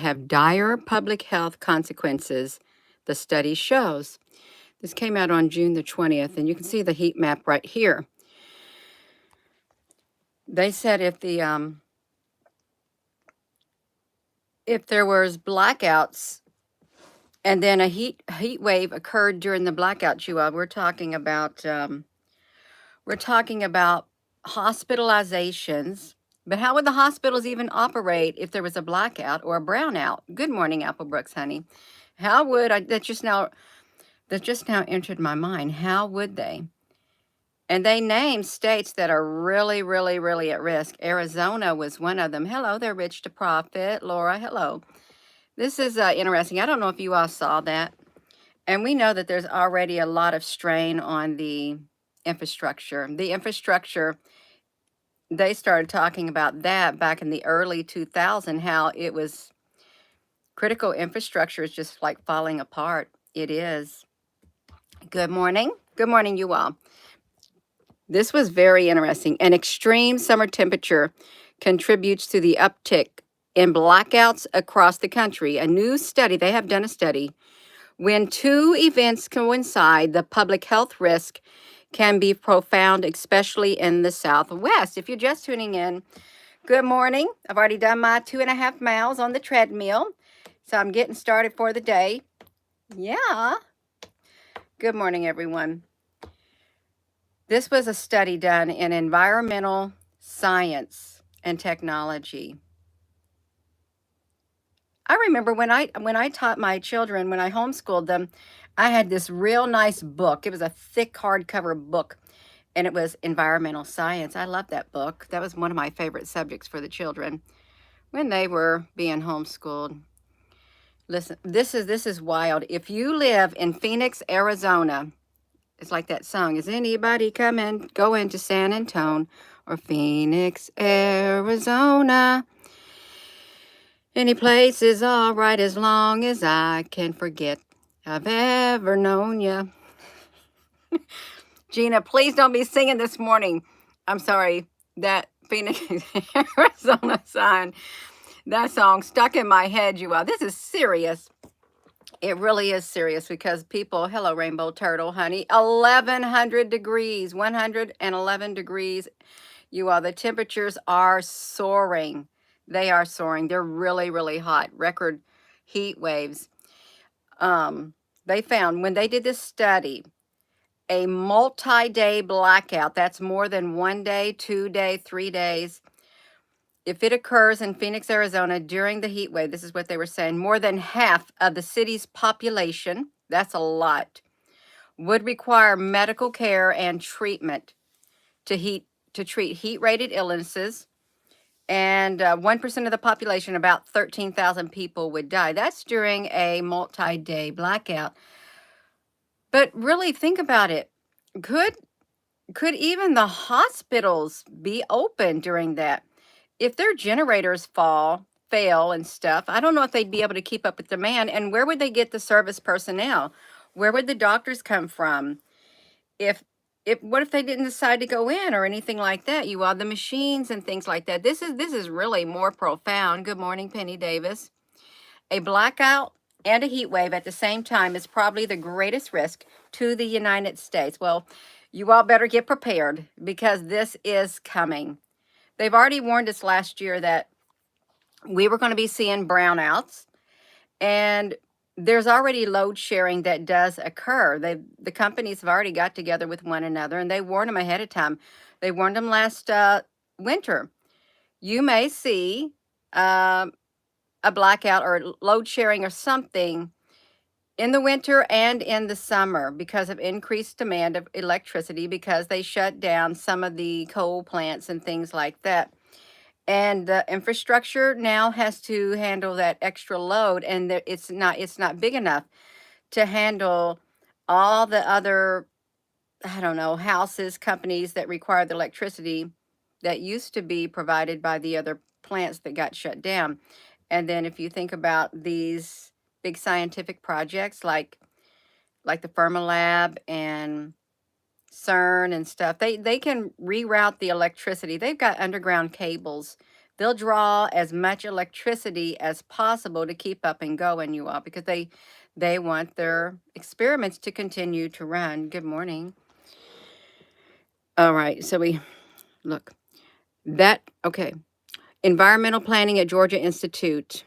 have dire public health consequences, the study shows. This came out on June the 20th, and you can see the heat map right here. They said if there was blackouts and then a heat wave occurred during the blackout, we're talking about hospitalizations. But how would the hospitals even operate if there was a blackout or a brownout? Good morning, Applebrooks, honey. How would that just now entered my mind? How would they? And they named states that are really, really, really at risk. Arizona was one of them. Hello there, Rich to Profit. Laura, hello. This is interesting. I don't know if you all saw that. And we know that there's already a lot of strain on the infrastructure. The infrastructure, they started talking about that back in the early 2000s, how it was critical infrastructure is just like falling apart. It is. Good morning. Good morning, you all. This was very interesting. An extreme summer temperature contributes to the uptick in blackouts across the country. A new study, they have done a study. When two events coincide, the public health risk can be profound, especially in the Southwest. If you're just tuning in, good morning. I've already done my 2.5 miles on the treadmill, so I'm getting started for the day. Yeah. Good morning, everyone. This was a study done in environmental science and technology. I remember when I taught my children, when I homeschooled them, I had this real nice book. It was a thick hardcover book, and it was environmental science. I loved that book. That was one of my favorite subjects for the children when they were being homeschooled. Listen, this is wild. If you live in Phoenix, Arizona, it's like that song. Is anybody going to San Antonio or Phoenix, Arizona? Any place is all right as long as I can forget I've ever known ya. Gina, please don't be singing this morning. I'm sorry. That Phoenix, Arizona sign, that song stuck in my head, you all. This is serious. It really is serious because people, hello, Rainbow Turtle, honey, 1,100 degrees, 111 degrees. You all, the temperatures are soaring. They are soaring. They're really, really hot. Record heat waves. They found when they did this study, a multi-day blackout, that's more than 1 day, 2 day, 3 days. If it occurs in Phoenix, Arizona during the heat wave, this is what they were saying, more than half of the city's population, that's a lot, would require medical care and treatment to treat heat-related illnesses. And 1% of the population, about 13,000 people, would die. That's during a multi-day blackout. But really think about it. Could even the hospitals be open during that? If their generators fail and stuff, I don't know if they'd be able to keep up with demand. And where would they get the service personnel? Where would the doctors come from? What if they didn't decide to go in or anything like that? You all, the machines and things like that. This is really more profound. Good morning, Penny Davis. A blackout and a heat wave at the same time is probably the greatest risk to the United States. Well, you all better get prepared because this is coming. They've already warned us last year that we were going to be seeing brownouts, and there's already load sharing that does occur. The companies have already got together with one another, and they warned them ahead of time. They warned them last winter. You may see a blackout or load sharing or something in the winter and in the summer because of increased demand of electricity, because they shut down some of the coal plants and things like that. And the infrastructure now has to handle that extra load, and it's not big enough to handle all the other, I don't know, houses, companies that require the electricity that used to be provided by the other plants that got shut down. And then if you think about these big scientific projects like the Fermilab and CERN and stuff, they can reroute the electricity. They've got underground cables They'll draw as much electricity as possible to keep up and going, you all, because they want their experiments to continue to run. Good morning. All right, so we look that okay. Environmental planning at Georgia Institute.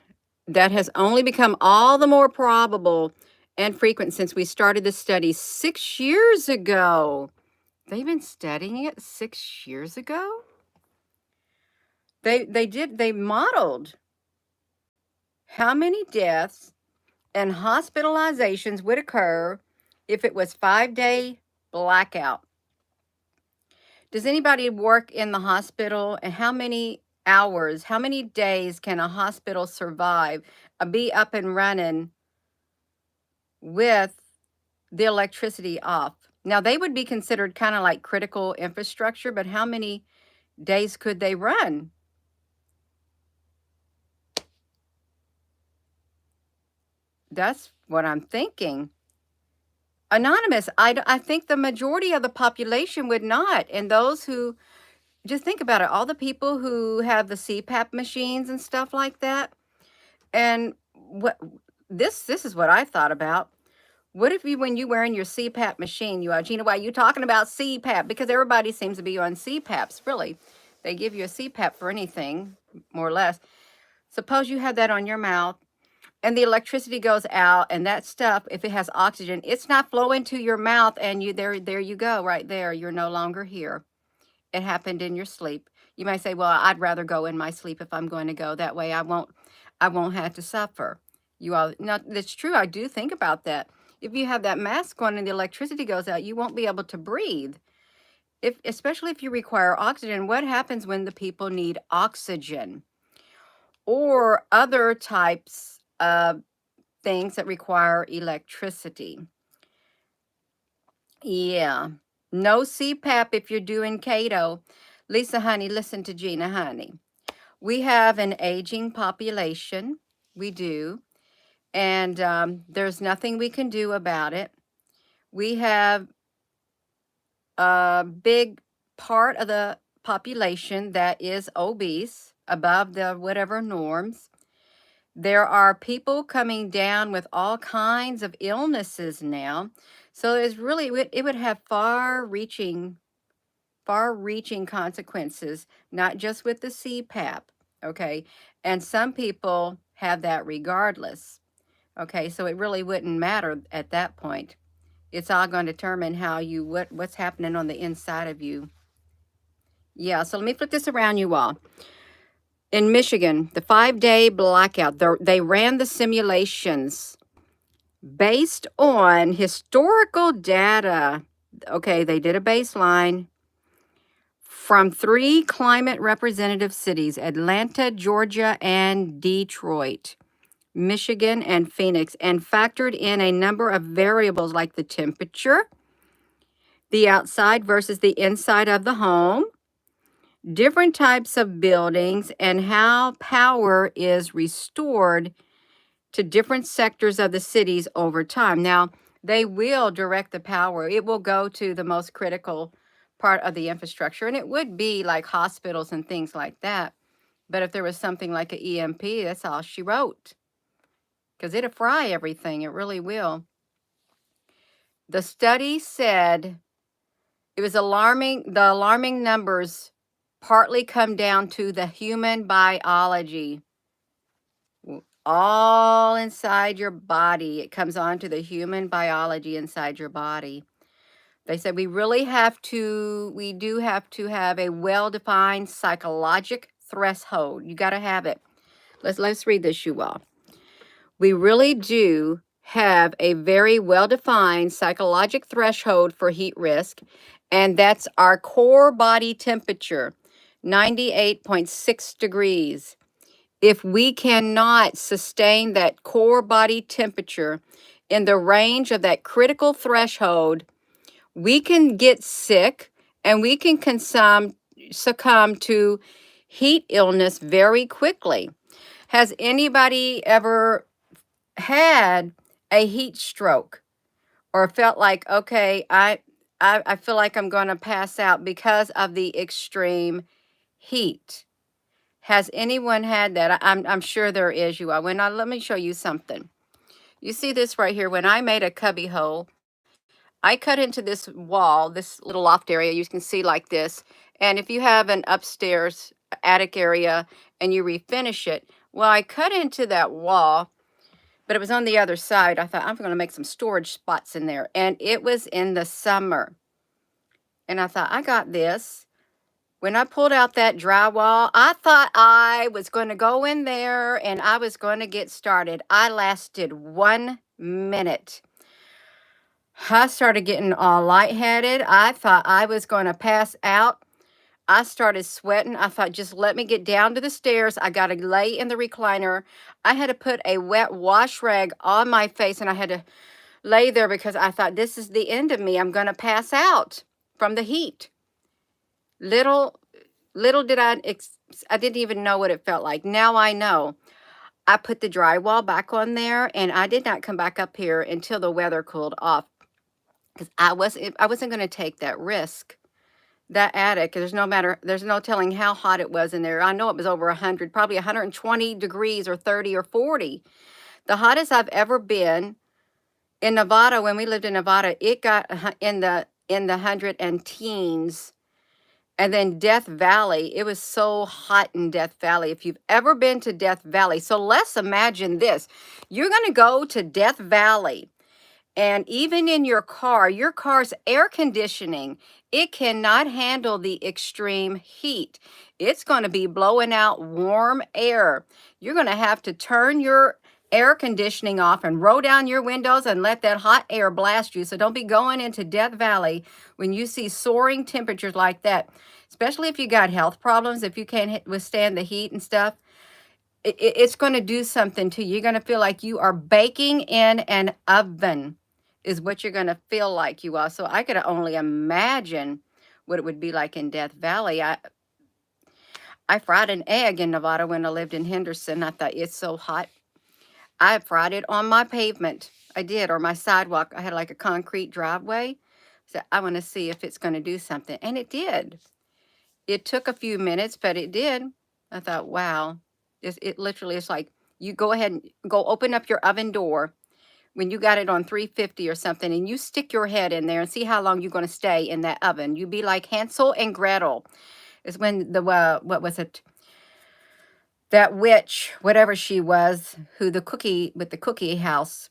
That has only become all the more probable and frequent since we started the study 6 years ago. They've been studying it 6 years ago? They modeled how many deaths and hospitalizations would occur if it was 5-day blackout. Does anybody work in the hospital, and how many hours, how many days can a hospital survive, be up and running with the electricity off? Now, they would be considered kind of like critical infrastructure, but how many days could they run? That's what I'm thinking. Anonymous, I think the majority of the population would not. And those who, just think about it, all the people who have the CPAP machines and stuff like that. And what this is what I thought about. What if you, when you wearing your CPAP machine, you are, Gina, why are you talking about CPAP? Because everybody seems to be on CPAPs, really. They give you a CPAP for anything, more or less. Suppose you have that on your mouth and the electricity goes out, and that stuff, if it has oxygen, it's not flowing to your mouth, and you there you go, right there. You're no longer here. It happened in your sleep. You might say, well, I'd rather go in my sleep if I'm going to go. That way I won't have to suffer. You all, no, that's true. I do think about that. If you have that mask on and the electricity goes out, you won't be able to breathe. Especially if you require oxygen, what happens when the people need oxygen or other types of things that require electricity? Yeah. No CPAP if you're doing keto. Lisa, honey, listen to Gina, honey. We have an aging population. We do. And there's nothing we can do about it. We have a big part of the population that is obese, above the whatever norms. There are people coming down with all kinds of illnesses now. So it's really, it would have far-reaching consequences, not just with the CPAP, okay? And some people have that regardless, okay? So it really wouldn't matter at that point. It's all going to determine how you, what's happening on the inside of you. Yeah, so let me flip this around, you all. In Michigan, the 5-day blackout, they ran the simulations based on historical data. Okay, they did a baseline from 3 climate representative cities, Atlanta, Georgia, and Detroit, Michigan, and Phoenix, and factored in a number of variables like the temperature, the outside versus the inside of the home, different types of buildings, and how power is restored to different sectors of the cities over time. Now, they will direct the power. It will go to the most critical part of the infrastructure, and it would be like hospitals and things like that. But if there was something like an EMP, that's all she wrote, because it'll fry everything. It really will. The study said it was alarming. The alarming numbers partly come down to the human biology. All inside your body. It comes on to the human biology inside your body. They said we do have to have a well-defined psychologic threshold. You got to have it. Let's read this, you all. We really do have a very well-defined psychologic threshold for heat risk, and that's our core body temperature, 98.6 degrees. If we cannot sustain that core body temperature in the range of that critical threshold, we can get sick and we can succumb to heat illness very quickly. Has anybody ever had a heat stroke or felt like, okay, I feel like I'm going to pass out because of the extreme heat? Has anyone had that? I'm sure there is, you all. Let me show you something. You see this right here? When I made a cubby hole, I cut into this wall, this little loft area, you can see like this. And if you have an upstairs attic area and you refinish it, well, I cut into that wall, but it was on the other side. I thought I'm going to make some storage spots in there. And it was in the summer. And I thought, I got this. When I pulled out that drywall, I thought I was going to go in there and I was going to get started. I lasted 1 minute. I started getting all lightheaded. I thought I was going to pass out. I started sweating. I thought, just let me get down to the stairs. I got to lay in the recliner. I had to put a wet wash rag on my face and I had to lay there because I thought, this is the end of me. I'm going to pass out from the heat. Little did I didn't even know what it felt like. Now I know. I put the drywall back on there and I did not come back up here until the weather cooled off. Because I wasn't going to take that risk. That attic, there's no telling how hot it was in there. I know it was over 100, probably 120 degrees or 30 or 40. The hottest I've ever been in Nevada, when we lived in Nevada, it got in the 100 and teens. And then Death Valley, it was so hot in Death Valley. If you've ever been to Death Valley, so let's imagine this. You're going to go to Death Valley. And even in your car's air conditioning, it cannot handle the extreme heat. It's going to be blowing out warm air. You're going to have to turn your air conditioning off and roll down your windows and let that hot air blast you. So don't be going into Death Valley when you see soaring temperatures like that, especially if you got health problems, if you can't withstand the heat and stuff. It's going to do something to you. You're going to feel like you are baking in an oven. Is what you're going to feel like, you are. So I could only imagine what it would be like in Death Valley. I fried an egg in Nevada when I lived in Henderson. I thought, it's so hot. I fried it on my pavement. I did, or my sidewalk. I had like a concrete driveway. So I want to see if it's going to do something. And it did. It took a few minutes, but it did. I thought, wow. It literally is like, you go ahead and go open up your oven door when you got it on 350 or something, and you stick your head in there and see how long you're going to stay in that oven. You be like Hansel and Gretel. It's when the, what was it? That witch, whatever she was, with the cookie house.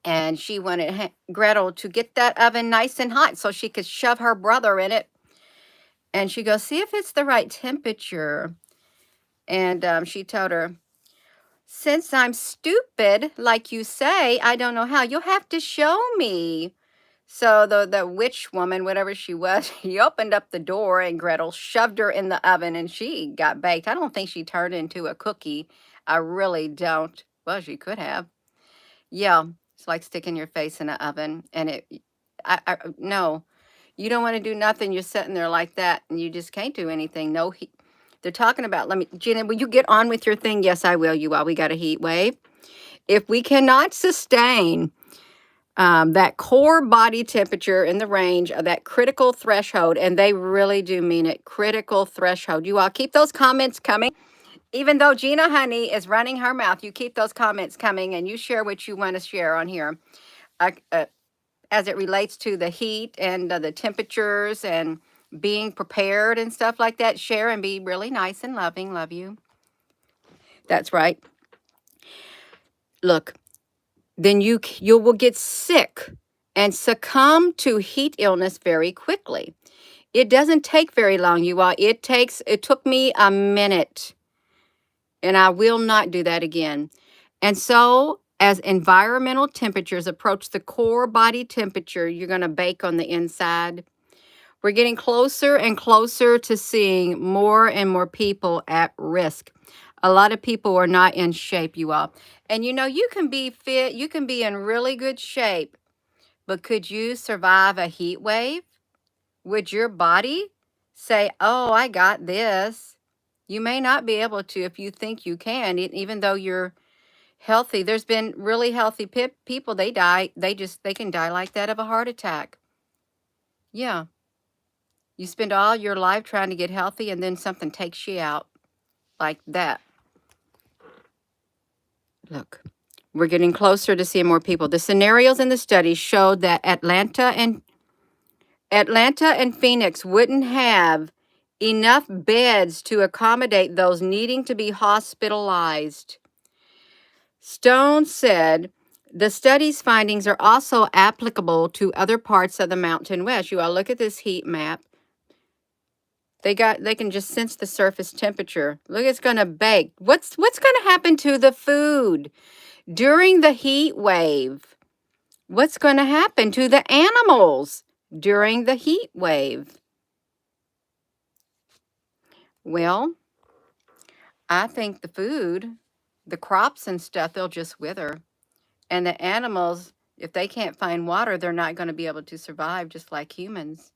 And she wanted Gretel to get that oven nice and hot so she could shove her brother in it. And she goes, see if it's the right temperature. And she told her, since I'm stupid, like you say, I don't know how. You'll have to show me. So the witch woman, whatever she was, she opened up the door and Gretel shoved her in the oven and she got baked. I don't think she turned into a cookie. I really don't. Well, she could have. Yeah, it's like sticking your face in an oven. And no, you don't want to do nothing. You're sitting there like that and you just can't do anything. No heat. They're talking about, Gina, will you get on with your thing? Yes, I will, you all. We got a heat wave. If we cannot sustain that core body temperature in the range of that critical threshold, and they really do mean it, critical threshold. You all keep those comments coming. Even though Gina Honey is running her mouth, you keep those comments coming and you share what you want to share on here as it relates to the heat and the temperatures and being prepared and stuff like that. Share and be really nice and loving. Love you. That's right. Look, then you will get sick and succumb to heat illness very quickly. It doesn't take very long, you all. It took me a minute, and I will not do that again. And so as environmental temperatures approach the core body temperature, you're going to bake on the inside. We're getting closer and closer to seeing more and more people at risk. A lot of people are not in shape, you all. And you know, you can be fit, you can be in really good shape, but could you survive a heat wave? Would your body say, oh, I got this? You may not be able to if you think you can, even though you're healthy. There's been really healthy people, they can die like that of a heart attack. Yeah. You spend all your life trying to get healthy and then something takes you out. like that. Look, we're getting closer to seeing more people. The scenarios in the study showed that Atlanta and Phoenix wouldn't have enough beds to accommodate those needing to be hospitalized. Stone said the study's findings are also applicable to other parts of the Mountain West. You all look at this heat map. They can just sense the surface temperature. Look, it's going to bake. What's going to happen to the food during the heat wave? What's going to happen to the animals during the heat wave? Well, I think the food, the crops and stuff, they'll just wither. And the animals, if they can't find water, they're not going to be able to survive just like humans.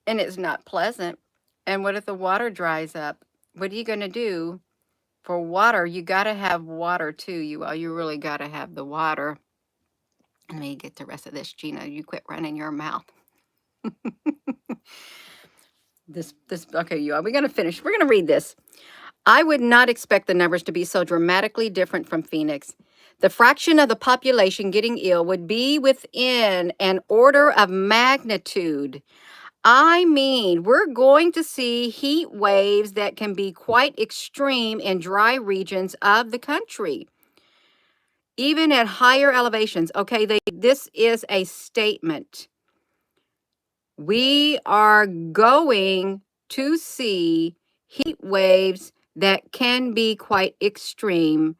And it's not pleasant. And what if the water dries up? What are you going to do? For water, you got to have water too. You really got to have the water. Let me get the rest of this, Gina. You quit running your mouth. Okay, you all. We're going to finish. We're going to read this. I would not expect the numbers to be so dramatically different from Phoenix. The fraction of the population getting ill would be within an order of magnitude. I mean, we're going to see heat waves that can be quite extreme in dry regions of the country, even at higher elevations. Okay, this is a statement. We are going to see heat waves that can be quite extreme,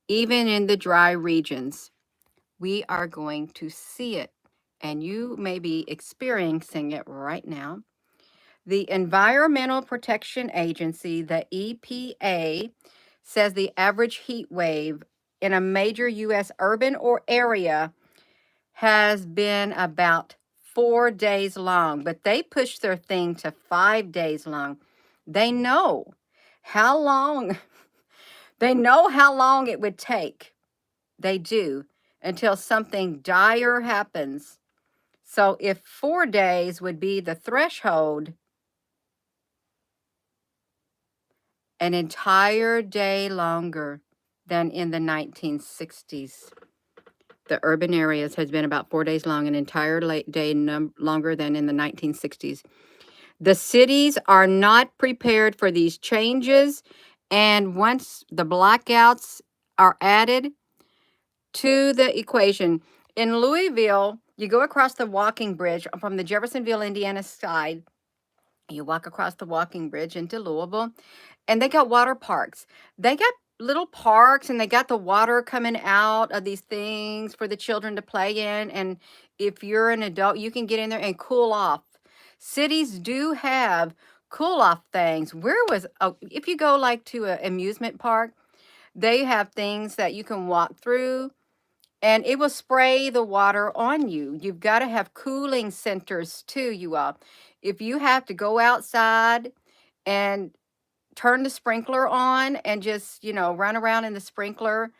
even in the dry regions. We are going to see it, and you may be experiencing it right now. The Environmental Protection Agency, the EPA, says the average heat wave in a major U.S. urban or area has been about 4 days long, but they pushed their thing to 5 days long. They know how long it would take. They do, until something dire happens. So if 4 days would be the threshold, an entire day longer than in the 1960s. The urban areas has been about 4 days long, an entire day longer than in the 1960s. The cities are not prepared for these changes, and once the blackouts are added to the equation, in Louisville, you go across the walking bridge from the Jeffersonville, Indiana side. You walk across the walking bridge into Louisville, and they got water parks. They got little parks, and they got the water coming out of these things for the children to play in. And if you're an adult, you can get in there and cool off. Cities do have cool off things. If you go like to an amusement park, they have things that you can walk through, and it will spray the water on you. You've got to have cooling centers too, you all. If you have to go outside and turn the sprinkler on and just, run around in the sprinkler,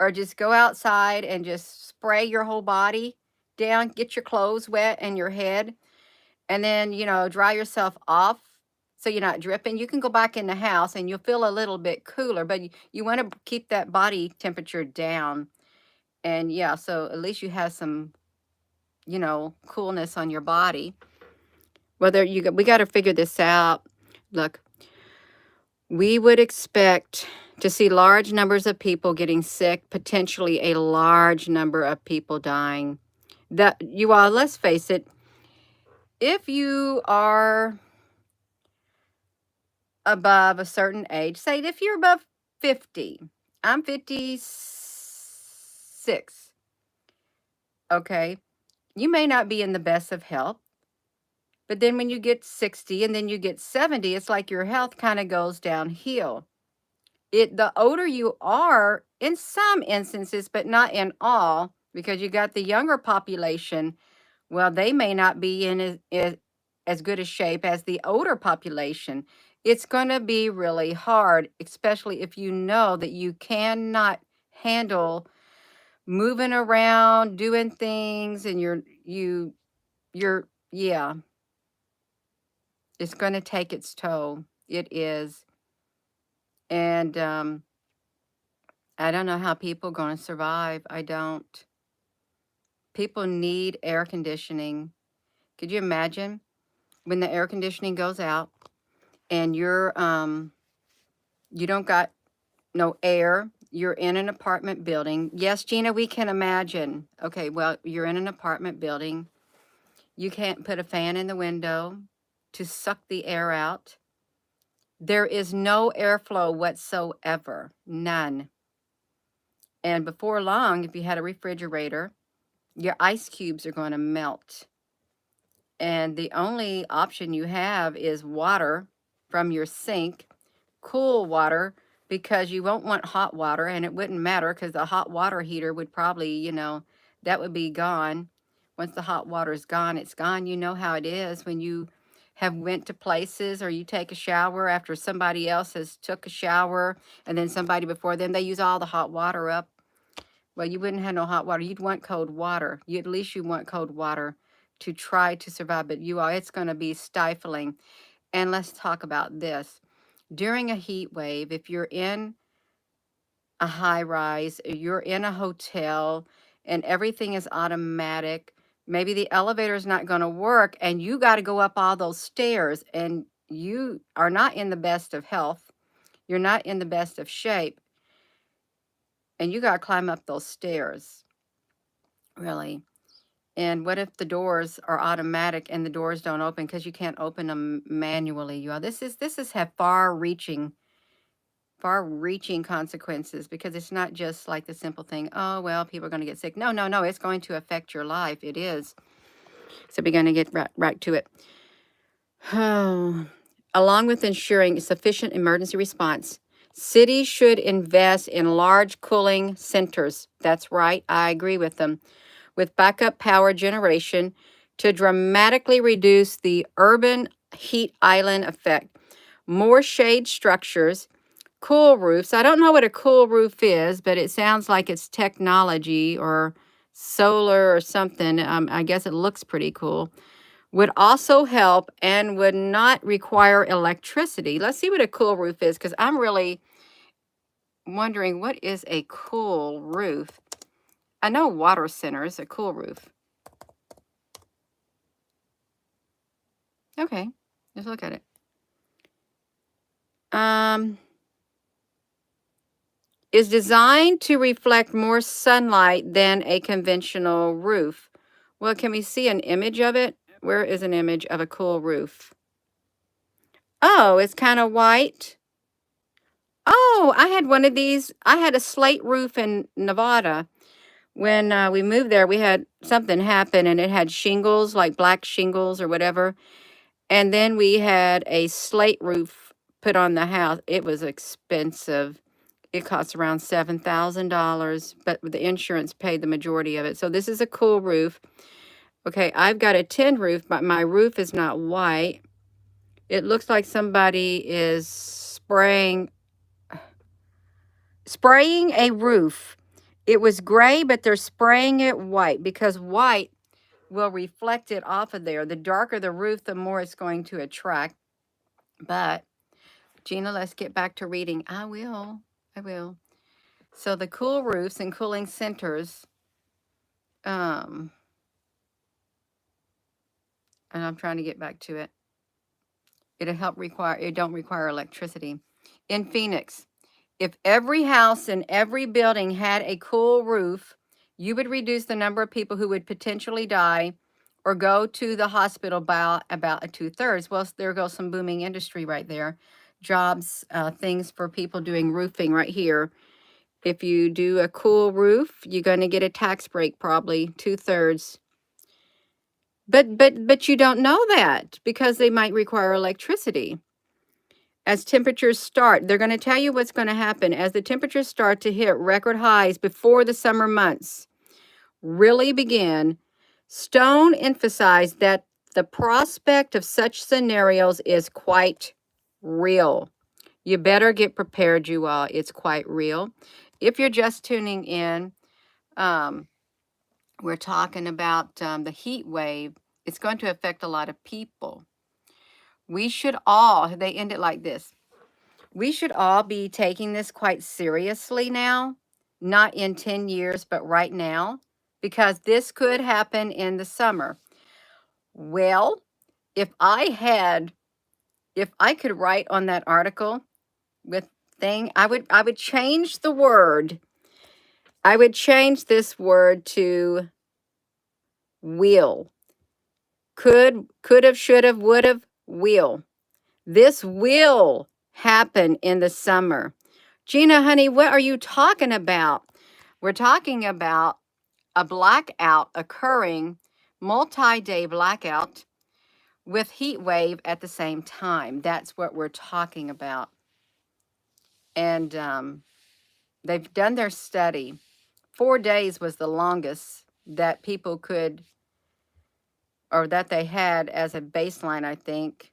or just go outside and just spray your whole body down, get your clothes wet and your head, and then, dry yourself off so you're not dripping. You can go back in the house and you'll feel a little bit cooler, but you want to keep that body temperature down. And yeah, so at least you have some, coolness on your body. We got to figure this out. Look, we would expect to see large numbers of people getting sick, potentially a large number of people dying. Let's face it, if you are above a certain age, say if you're above 50, I'm 56, okay, you may not be in the best of health, but then when you get 60 and then you get 70, it's like your health kind of goes downhill. The older you are, in some instances, but not in all, because you got the younger population, well, they may not be in as good a shape as the older population. It's going to be really hard, especially if you know that you cannot handle moving around, doing things, and yeah, it's going to take its toll. It is. And I don't know how people are going to survive. I don't. People need air conditioning. Could you imagine when the air conditioning goes out and you don't got no air? You're in an apartment building. Yes, Gina, we can imagine. Okay, well, you're in an apartment building. You can't put a fan in the window to suck the air out. There is no airflow whatsoever. None. And before long, if you had a refrigerator, your ice cubes are going to melt. And the only option you have is water from your sink, cool water, because you won't want hot water, and it wouldn't matter because the hot water heater would probably, that would be gone. Once the hot water is gone, it's gone. You know how it is when you have went to places or you take a shower after somebody else has took a shower and then somebody before them, they use all the hot water up. Well, you wouldn't have no hot water. You'd want cold water. At least you want cold water to try to survive. But it's going to be stifling. And let's talk about this. During a heat wave, if you're in a high rise, you're in a hotel, and everything is automatic, maybe the elevator is not going to work, and you got to go up all those stairs, and you are not in the best of health. You're not in the best of shape, and you got to climb up those stairs, really. And what if the doors are automatic and the doors don't open because you can't open them manually? You all, this is have far-reaching consequences, because it's not just like the simple thing, oh, well, people are going to get sick. No, no, no, it's going to affect your life. It is. So we're going to get right to it. Along with ensuring sufficient emergency response, cities should invest in large cooling centers. That's right. I agree with them. With backup power generation to dramatically reduce the urban heat island effect. More shade structures, cool roofs. I don't know what a cool roof is, but it sounds like it's technology or solar or something. I guess it looks pretty cool. Would also help and would not require electricity. Let's see what a cool roof is, because I'm really wondering, what is a cool roof? I know water centers, a cool roof. Okay, let's look at it. Is designed to reflect more sunlight than a conventional roof. Well, can we see an image of it? Where is an image of a cool roof? Oh, it's kind of white. Oh, I had one of these. I had a slate roof in Nevada. When we moved there, we had something happen and it had shingles, like black shingles or whatever. And then we had a slate roof put on the house. It was expensive. It cost around $7,000, but the insurance paid the majority of it. So this is a cool roof. Okay, I've got a tin roof, but my roof is not white. It looks like somebody is spraying a roof. It was gray, but they're spraying it white because white will reflect it off of there. The darker the roof, the more it's going to attract. But Gina, let's get back to reading. I will. So the cool roofs and cooling centers, and I'm trying to get back to it. It don't require electricity. In Phoenix, if every house and every building had a cool roof, you would reduce the number of people who would potentially die or go to the hospital by about 2/3. Well, there goes some booming industry right there. Jobs, things for people doing roofing right here. If you do a cool roof, you're going to get a tax break, probably 2/3. But you don't know that because they might require electricity. As temperatures start, they're going to tell you what's going to happen. As the temperatures start to hit record highs before the summer months really begin, Stone emphasized that the prospect of such scenarios is quite real. You better get prepared, you all. It's quite real. If you're just tuning in, we're talking about the heat wave. It's going to affect a lot of people. We should all, they end it like this. We should all be taking this quite seriously now, not in 10 years, but right now, because this could happen in the summer. Well, if if I could write on that article with thing, I would change the word. I would change this word to will. Could have, should have, would have, will. This will happen in the summer. Gina, honey, what are you talking about? We're talking about a blackout occurring, multi-day blackout with heat wave at the same time. That's what we're talking about. And they've done their study. 4 days was the longest that people could, or that they had as a baseline, I think.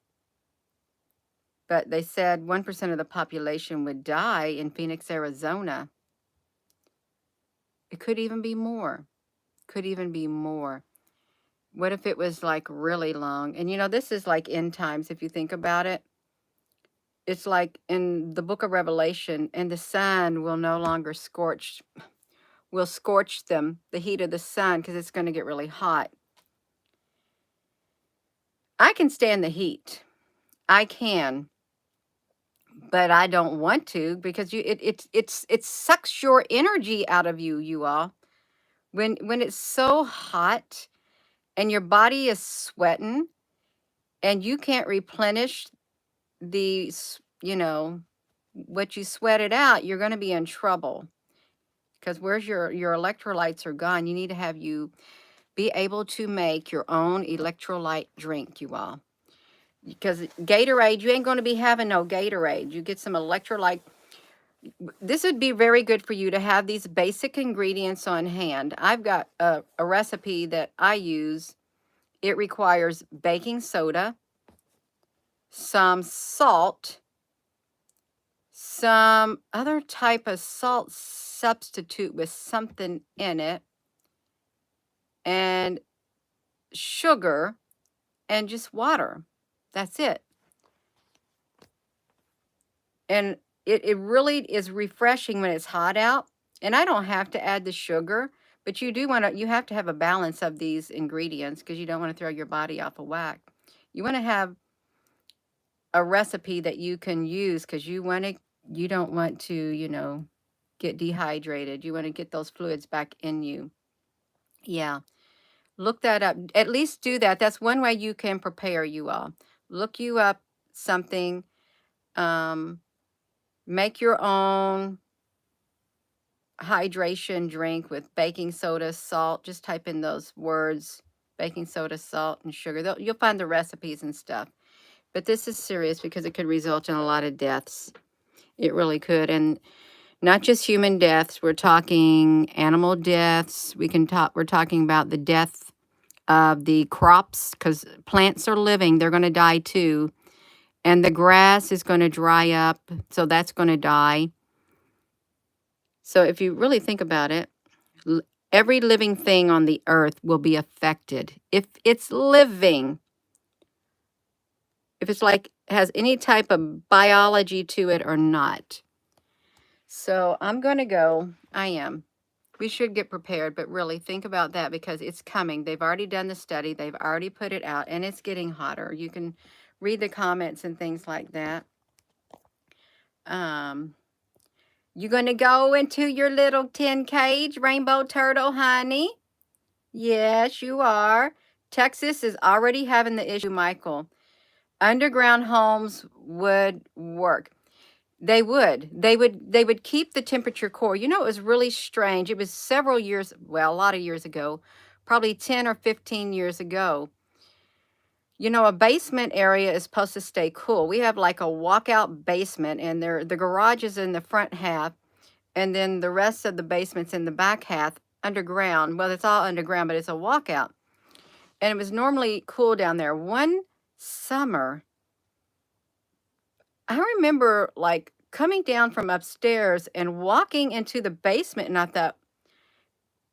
But they said 1% of the population would die in Phoenix, Arizona. It could even be more. Could even be more. What if it was like really long? And this is like end times if you think about it. It's like in the book of Revelation, and the sun will no longer will scorch them, the heat of the sun, because it's going to get really hot. I can stand the heat. I can, but I don't want to, because it sucks your energy out of you all. When it's so hot and your body is sweating and you can't replenish the what you sweated out, you're going to be in trouble, because where's your electrolytes are gone. You need to have you be able to make your own electrolyte drink, you all. Because Gatorade, you ain't going to be having no Gatorade. You get some electrolyte. This would be very good for you to have these basic ingredients on hand. I've got a recipe that I use. It requires baking soda, some salt, some other type of salt substitute with something in it, and sugar, and just water. That's it. And it really is refreshing when it's hot out. And I don't have to add the sugar, but you have to have a balance of these ingredients, because you don't want to throw your body off of whack. You want to have a recipe that you can use, because you don't want to, get dehydrated. You want to get those fluids back in you. Yeah. Look that up. At least do that. That's one way you can prepare, you all. Look you up something. Make your own hydration drink with baking soda, salt. Just type in those words, baking soda, salt, and sugar. You'll find the recipes and stuff. But this is serious, because it could result in a lot of deaths. It really could. And not just human deaths. We're talking animal deaths. We're talking about the death of the crops, because plants are living. They're going to die too. And the grass is going to dry up. So that's going to die. So if you really think about it, every living thing on the earth will be affected. If it's living, if it's like has any type of biology to it or not. So I'm going to go. I am. We should get prepared, but really think about that, because it's coming. They've already done the study. They've already put it out, and it's getting hotter. You can read the comments and things like that. You going to go into your little tin cage, rainbow turtle, honey? Yes, you are. Texas is already having the issue, Michael. Underground homes would work. They would keep the temperature core. It was really strange. It was several years, well, a lot of years ago, probably 10 or 15 years ago. A basement area is supposed to stay cool. We have like a walkout basement, and the garage is in the front half, and then the rest of the basement's in the back half underground. Well, it's all underground, but it's a walkout. And it was normally cool down there. One summer, I remember like coming down from upstairs and walking into the basement, and I thought,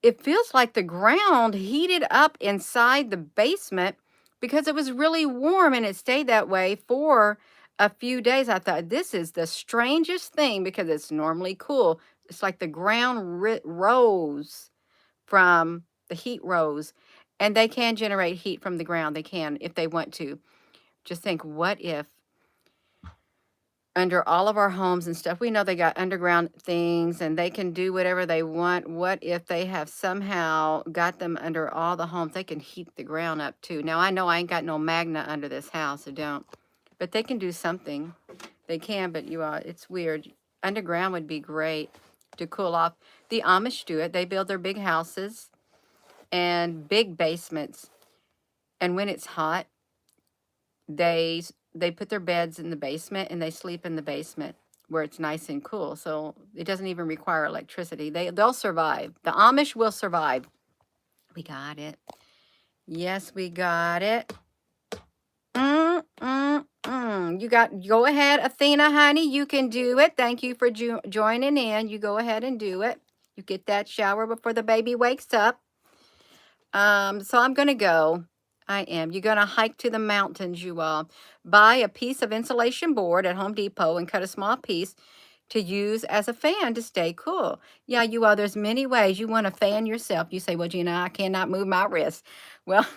it feels like the ground heated up inside the basement, because it was really warm, and it stayed that way for a few days, I thought, this is the strangest thing because it's normally cool. It's like the ground rose from the heat rose, and they can generate heat from the ground. They can if they want to. Just think, what if under all of our homes and stuff, we know they got underground things and they can do whatever they want. What if they have somehow got them under all the homes? They can heat the ground up too. Now, I know I ain't got no magna under this house, I don't. But they can do something. They can, but it's weird. Underground would be great to cool off. The Amish do it. They build their big houses and big basements. And when it's hot, they put their beds in the basement and they sleep in the basement where it's nice and cool. So it doesn't even require electricity. They'll survive. The Amish will survive. We got it. Yes, we got it. Go ahead, Athena, honey. You can do it. Thank you for joining in. You go ahead and do it. You get that shower before the baby wakes up. So I'm going to go. I am. You're going to hike to the mountains, you all. Buy a piece of insulation board at Home Depot and cut a small piece to use as a fan to stay cool. Yeah, you all, there's many ways you want to fan yourself. You say, well, Gina, I cannot move my wrist. Well,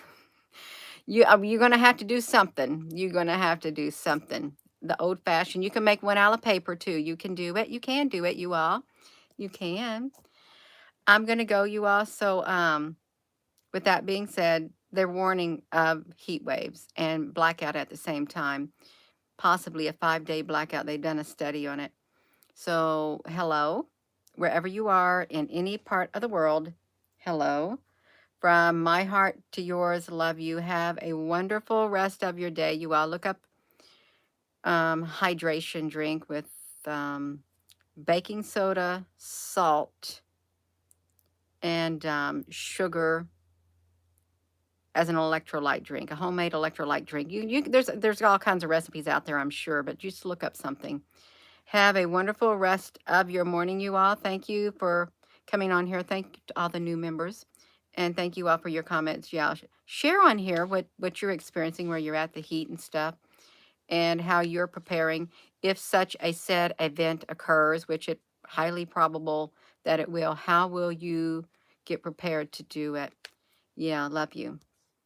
you're going to have to do something. You're going to have to do something. The old fashioned. You can make one out of paper too. You can do it. You can do it, you all. You can. I'm going to go, you all. So, with that being said, they're warning of heat waves and blackout at the same time, possibly a 5-day blackout. They've done a study on it. So, hello, wherever you are in any part of the world, hello. From my heart to yours, love you. Have a wonderful rest of your day. You all look up hydration drink with baking soda, salt, and sugar as an electrolyte drink, a homemade electrolyte drink. There's all kinds of recipes out there, I'm sure, but just look up something. Have a wonderful rest of your morning, you all. Thank you for coming on here. Thank you to all the new members. And thank you all for your comments. Yeah, share on here what you're experiencing, where you're at, the heat and stuff, and how you're preparing if such a said event occurs, which it's highly probable that it will. How will you get prepared to do it? Yeah, love you.